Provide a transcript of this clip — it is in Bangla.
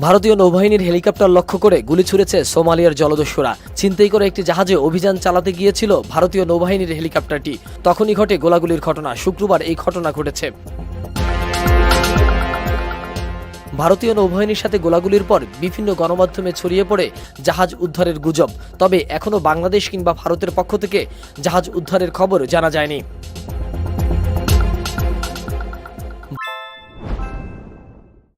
ভারতীয় নৌবাহিনীর হেলিকপ্টার লক্ষ্য করে গুলি ছুড়েছে সোমালিয়ার জলদস্যুরা। ছিনতাই করে একটি জাহাজে অভিযান চালাতে গিয়েছিল ভারতীয় নৌবাহিনীর হেলিকপ্টারটি। তখনই ঘটে গোলাগুলির ঘটনা। শুক্রবার এই ঘটনা ঘটেছে। ভারতীয় নৌবাহিনীর সাথে গোলাগুলির পর বিভিন্ন গণমাধ্যমে ছড়িয়ে পড়ে জাহাজ উদ্ধারের গুজব। তবে এখনও বাংলাদেশ কিংবা ভারতের পক্ষ থেকে জাহাজ উদ্ধারের খবর জানা যায়নি।